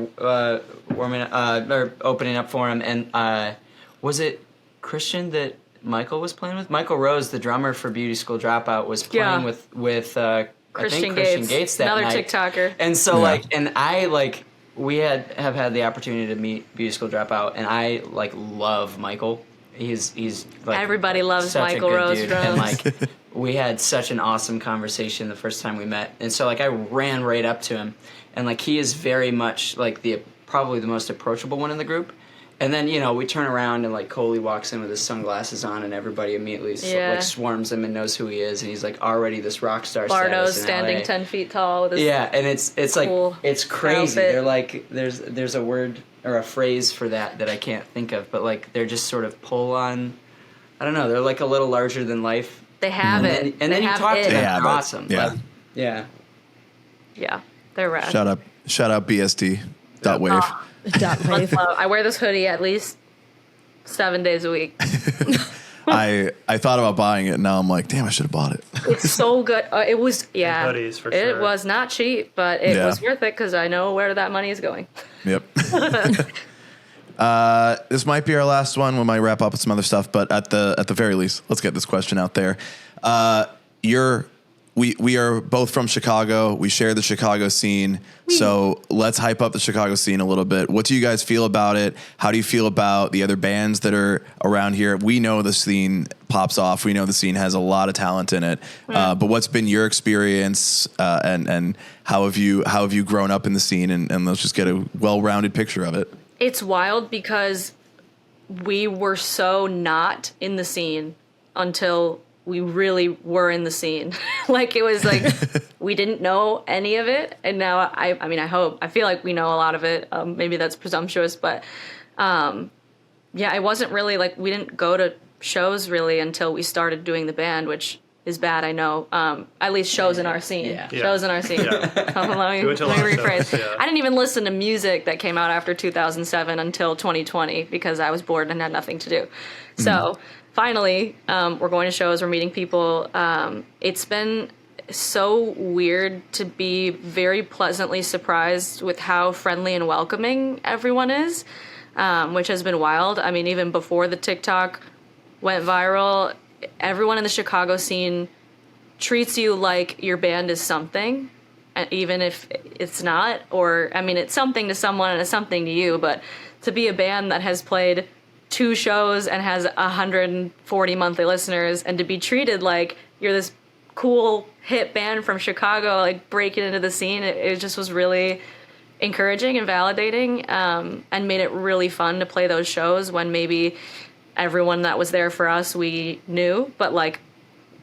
warming or opening up for him, and was it Christian that Michael was playing with? Michael Rose, the drummer for Beauty School Dropout, was playing Yeah. with I Christian think Christian Gates, that another night. TikToker. And so Yeah. like, and I like, we have had the opportunity to meet Beauty School Dropout, and I like love Michael. He's like Everybody loves such a Michael good Rose dude. drums. And like we had such an awesome conversation the first time we met, and so like I ran right up to him, and like he is very much like probably the most approachable one in the group. And then we turn around and like Coley walks in with his sunglasses on, and everybody immediately Yeah. like swarms him and knows who he is, and he's like already this rock star. Bardo's status in standing LA. 10 feet tall with his Yeah, and it's cool like it's crazy. outfit. They're like there's a word or a phrase for that I can't think of, but like they're just sort of pull on. I don't know. They're like a little larger than life. They have And it. then They you have talk it. to them. They have They're it. awesome. Yeah. Like, yeah. Yeah, they're rad. Shout out BSD. .wave. Dot wave. I wear this hoodie at least 7 days a week. I thought about buying it, and now I'm like, damn, I should have bought it. It's so good. It was, yeah. Hoodies, for It sure. was not cheap, but it Yeah. was worth it because I know where that money is going. Yep. This might be our last one. We might wrap up with some other stuff, but at the very least, let's get this question out there. We are both from Chicago. We share the Chicago scene. So let's hype up the Chicago scene a little bit. What do you guys feel about it? How do you feel about the other bands that are around here? We know the scene pops off. We know the scene has a lot of talent in it. But what's been your experience and how have you grown up in the scene? And let's just get a well-rounded picture of it. It's wild because we were so not in the scene until we really were in the scene. Like it was like we didn't know any of it, and now I feel like we know a lot of it. Maybe that's presumptuous, but yeah, it wasn't really like we didn't go to shows really until we started doing the band, which is bad, I know. At least shows in our scene. Yeah. Shows in our scene. Yeah. Let We went to a me lot of rephrase. shows, yeah. I didn't even listen to music that came out after 2007 until 2020 because I was bored and had nothing to do. So finally, we're going to shows, we're meeting people. It's been so weird to be very pleasantly surprised with how friendly and welcoming everyone is, which has been wild. I mean, even before the TikTok went viral, everyone in the Chicago scene treats you like your band is something, even if it's not. Or, I mean, it's something to someone and it's something to you, but to be a band that has played 2 shows and has 140 monthly listeners, and to be treated like you're this cool hit band from Chicago, like breaking into the scene, it just was really encouraging and validating, and made it really fun to play those shows when maybe everyone that was there for us we knew, but like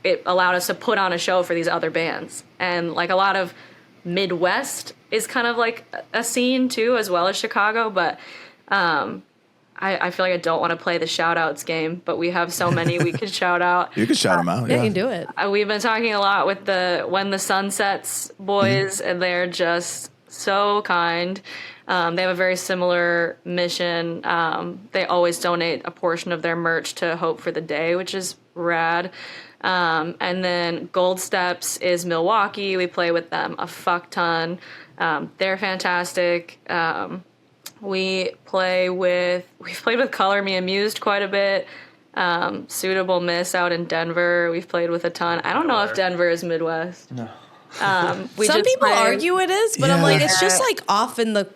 it allowed us to put on a show for these other bands. And like a lot of Midwest is kind of like a scene too, as well as Chicago, but I feel like I don't want to play the shout outs game, but we have so many we could shout out. You can shout them out. Yeah, you can do it. We've been talking a lot with the When the Sun Sets boys, and they're just so kind. They have a very similar mission. They always donate a portion of their merch to Hope for the Day, which is rad. And then Gold Steps is Milwaukee. We play with them a fuck ton. They're fantastic. We've played with Color Me Amused quite a bit. Suitable Miss out in Denver. We've played with a ton. I don't know if Denver is Midwest. No. Some people argue it is, but I'm Yeah. like, it's just like off in the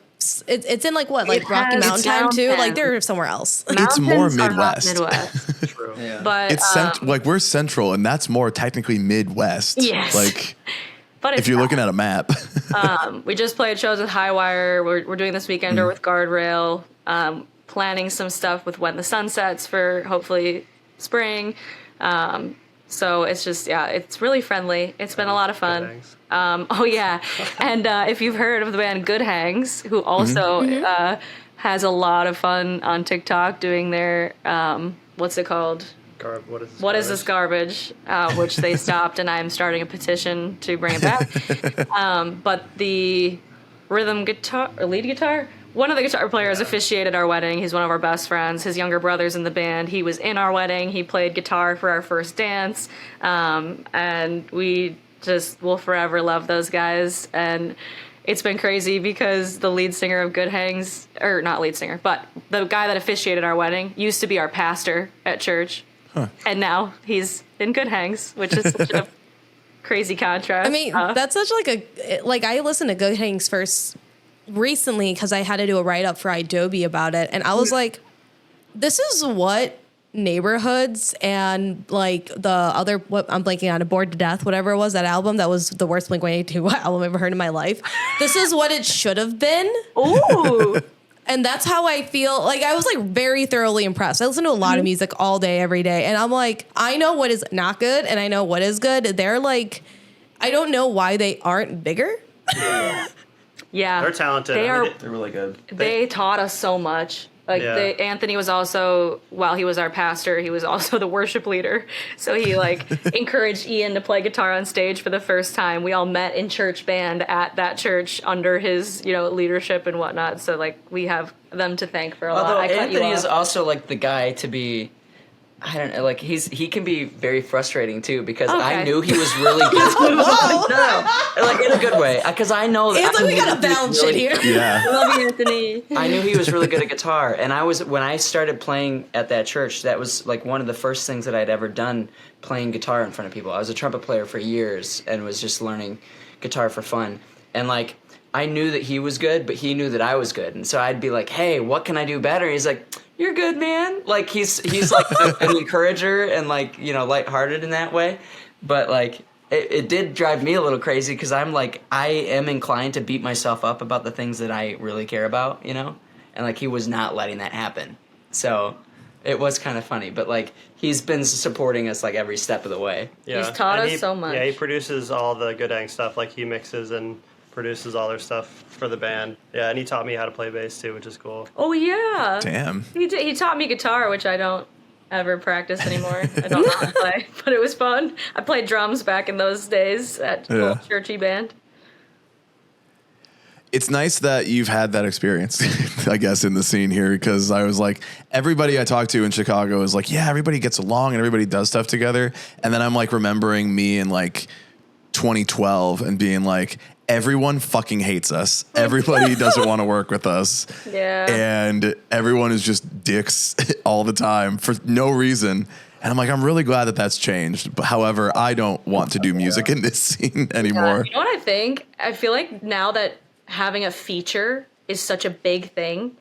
it's in like what, like It Rocky has Mountain time too. Like mountains. they're somewhere else. It's more Mountains are not Midwest. Midwest. True. Yeah. But It's like we're central, and that's more technically Midwest. Yes. Like but it's if you're not. looking at a map. We just played shows with Highwire. We're doing this weekend or with Guardrail. Planning some stuff with When the Sun Sets for hopefully spring. So it's just, yeah, it's really friendly. It's been a lot of fun. Thanks. Oh yeah, and if you've heard of the band Good Hangs, who also has a lot of fun on TikTok doing their what's it called? What is this garbage? Which they stopped, and I'm starting a petition to bring it back. But the rhythm guitar or lead guitar, one of the guitar players officiated our wedding. He's one of our best friends. His younger brother's in the band. He was in our wedding. He played guitar for our first dance, and we just will forever love those guys. And it's been crazy because the lead singer of Good Hangs, or not lead singer, but the guy that officiated our wedding used to be our pastor at church. And now he's in Good Hangs, which is such a crazy contrast. I mean, that's such like I listened to Good Hangs first recently because I had to do a write up for Adobe about it, and I was like, this is what Neighborhoods and like the other, what I'm blanking on, A Bored to Death, whatever it was, that album that was the worst Blink-182 album I've ever heard in my life. This is what it should have been. Ooh. And that's how I feel. Like, I was like very thoroughly impressed. I listen to a lot of music all day, every day. And I'm like, I know what is not good and I know what is good. They're like, I don't know why they aren't bigger. Yeah. They're talented. They are. They're really good. They taught us so much. Like Yeah. Anthony was also, while he was our pastor, he was also the worship leader. So he like encouraged Ian to play guitar on stage for the first time. We all met in church band at that church under his, leadership and whatnot. So like we have them to thank for a lot. Although I cut Anthony you is off. also like the guy to be, I don't know, like he can be very frustrating too because I Okay. knew he was really good. No, like in a good way, because I know that It's like we I knew gotta he was balance shit really- here. Yeah. Love you, Anthony. I knew he was really good at guitar, and when I started playing at that church, that was like one of the first things that I'd ever done, playing guitar in front of people. I was a trumpet player for years and was just learning guitar for fun, and like I knew that he was good, but he knew that I was good, and so I'd be like, "Hey, what can I do better?" He's like, "You're good, man." Like he's like an encourager and like lighthearted in that way, but like. It did drive me a little crazy because I'm like, I am inclined to beat myself up about the things that I really care about, and like he was not letting that happen. So it was kind of funny, but like he's been supporting us like every step of the way. Yeah. He's taught And us so much. Yeah, he produces all the Good Hang stuff. Like he mixes and produces all their stuff for the band. Yeah, and he taught me how to play bass too, which is cool. Oh yeah. Damn. He taught me guitar, which I don't ever practice anymore. I don't know how to play, but it was fun. I played drums back in those days at a little churchy band. It's nice that you've had that experience, I guess, in the scene here, because I was like, everybody I talked to in Chicago is like, yeah, everybody gets along and everybody does stuff together. And then I'm like remembering me in like 2012 and being like, everyone fucking hates us. Everybody doesn't want to work with us. Yeah. And everyone is just dicks all the time for no reason. And I'm like, I'm really glad that that's changed. But however, I don't want to do music in this scene anymore. You know what I think? I feel like now that having a feature is such a big thing,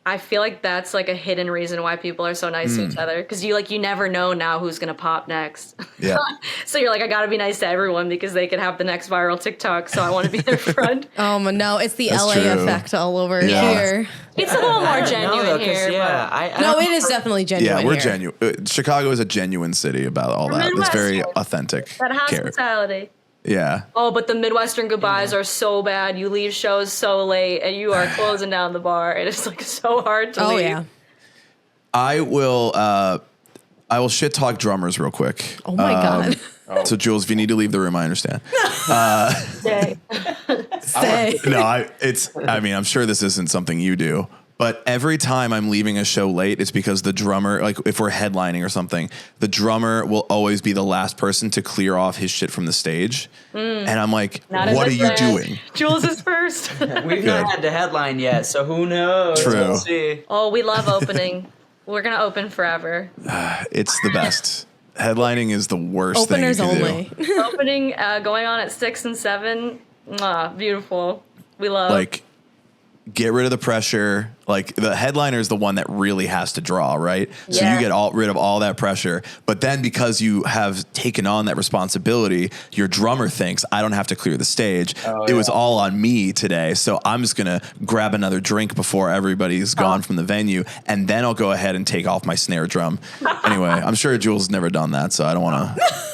I feel like that's like a hidden reason why people are so nice to each other. Because you never know now who's gonna pop next. Yeah. So you're like, I gotta be nice to everyone because they can have the next viral TikTok. So I want to be their friend. No, it's the That's LA true. effect all over Yeah. here. It's a little I more don't know, genuine though, 'cause, here. Yeah, but- I No, don't- it is definitely genuine. Yeah, we're here. genuine. Chicago is a genuine city about all that. It's very Midwest. authentic. That care. hospitality. Yeah. Oh, but the Midwestern goodbyes are so bad. You leave shows so late, and you are closing down the bar. It is like so hard to Oh leave. yeah. I will shit talk drummers real quick. Oh my god. So Jules, if you need to leave the room, I understand. Day. Say. No, I'm sure this isn't something you do, but every time I'm leaving a show late, it's because the drummer, like if we're headlining or something, the drummer will always be the last person to clear off his shit from the stage. And I'm like, Not in what are this you band. doing? Jules is first. We've not had the headline yet, so who knows? True. We'll see. Oh, we love opening. We're gonna open forever. It's the best. Headlining is the worst Openers thing you can only. do. Opening, going on at 6 and 7. Mwah, beautiful. We love. Like, get rid of the pressure. Like the headliner is the one that really has to draw, right? So Yeah. you get rid of all that pressure. But then because you have taken on that responsibility, your drummer thinks, I don't have to clear the stage. It was all on me today. So I'm just going to grab another drink before everybody's gone from the venue. And then I'll go ahead and take off my snare drum. Anyway, I'm sure Jules has never done that. So I don't want to.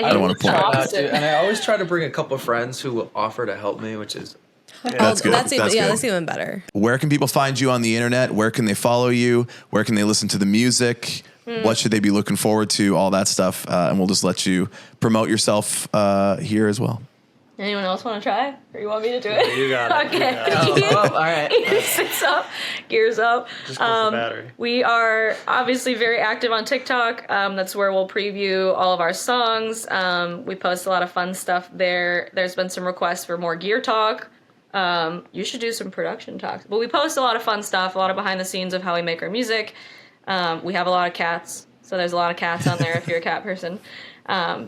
I don't want to Try point. not to, and I always try to bring a couple of friends who will offer to help me, which is That's good. That's even, That's good. that's even better. Where can people find you on the internet? Where can they follow you? Where can they listen to the music? What should they be looking forward to? All that stuff. And we'll just let you promote yourself here as well. Anyone else want to try? Or you want me to do it? You got it. Okay. You got it. all right. He sits up, gears up. Just comes the battery. We are obviously very active on TikTok. That's where we'll preview all of our songs. We post a lot of fun stuff there. There's been some requests for more gear talk. You should do some production talks. But we post a lot of fun stuff, a lot of behind the scenes of how we make our music. We have a lot of cats, so there's a lot of cats on there if you're a cat person.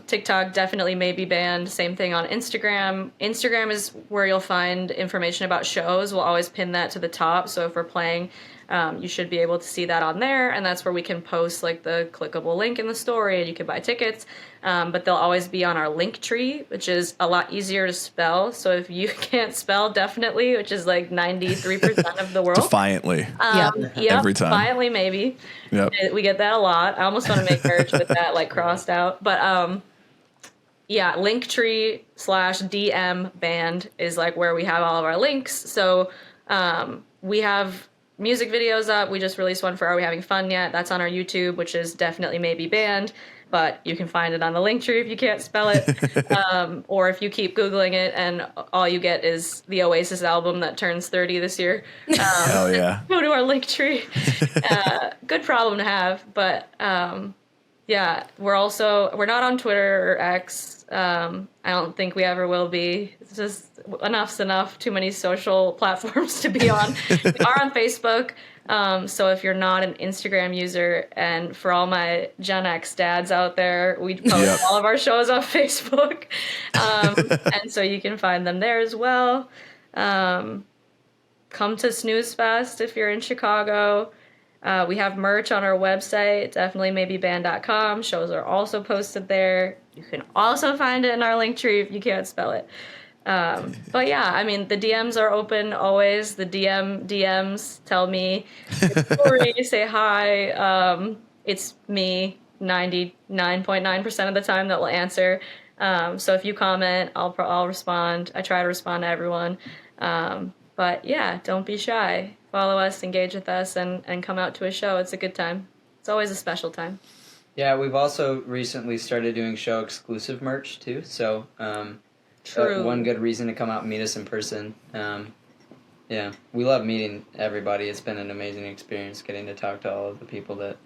TikTok definitely may be banned. Same thing on Instagram. Instagram is where you'll find information about shows. We'll always pin that to the top. So if we're playing, you should be able to see that on there. And that's where we can post like the clickable link in the story and you can buy tickets. But they'll always be on our link tree, which is a lot easier to spell. So if you can't spell definitely, which is like 93% of the world. Defiantly. Yep. Yep, Every time. Defiantly, maybe. Yep. We get that a lot. I almost want to make merch with that like crossed out. But yeah, Linktree/DM band is like where we have all of our links. So we have music videos up. We just released one for Are We Having Fun Yet? That's on our YouTube, which is definitely maybe banned. But you can find it on the Linktree if you can't spell it. Or if you keep Googling it and all you get is the Oasis album that turns 30 this year. Hell yeah. Go to our Linktree. Good problem to have. But yeah, we're not on Twitter or X. I don't think we ever will be. It's just enough's enough. Too many social platforms to be on. We are on Facebook. So if you're not an Instagram user, and for all my Gen X dads out there, we post all of our shows on Facebook. And so you can find them there as well. Come to Snooze Fest if you're in Chicago. We have merch on our website, definitely maybeband.com. Shows are also posted there. You can also find it in our link tree if you can't spell it. But yeah, I mean, the DMs are open always. The DMs tell me your story, say hi. It's me 99.9% of the time that will answer. So if you comment, I'll respond. I try to respond to everyone. But yeah, don't be shy. Follow us, engage with us, and come out to a show. It's a good time. It's always a special time. Yeah, we've also recently started doing show exclusive merch too. So True. one good reason to come out and meet us in person. Yeah, we love meeting everybody. It's been an amazing experience getting to talk to all of the people that,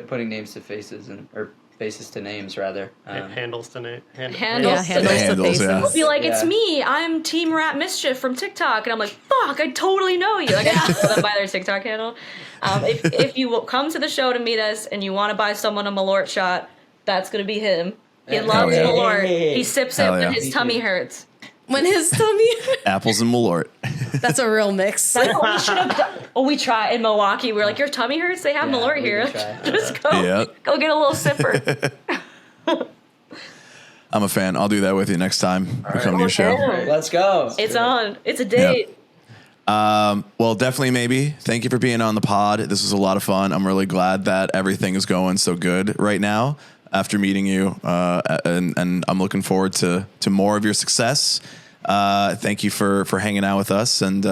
putting names to faces or faces to names rather. Handles to name. Handles. Yeah, handles to Handles, faces. yeah. Be like, it's Yeah. me. I'm Team Rat Mischief from TikTok, and I'm like, fuck, I totally know you. Like, I know them by their TikTok handle. If you will come to the show to meet us and you want to buy someone a Malort shot, that's gonna be him. He loves yeah. Malort. He sips it Hell when yeah. his tummy hurts. When his tummy, Apples and Malort. that's a real mix. That's what we should have done. Oh, we tried in Milwaukee. We were like, your tummy hurts? They have Malort we here. did try. Just go, Yep. go get a little sipper. I'm a fan. I'll do that with you next time we come to your show. Let's go. It's on. It's a date. Well, definitely maybe. Thank you for being on the pod. This was a lot of fun. I'm really glad that everything is going so good right now after meeting you. And I'm looking forward to more of your success. Thank you for hanging out with us and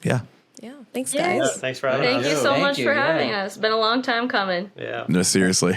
yeah. Yeah. Thanks, Yeah. guys. Thanks for having us. Thank you so Thank much you, for yeah. having us. It's been a long time coming. Yeah. No, seriously.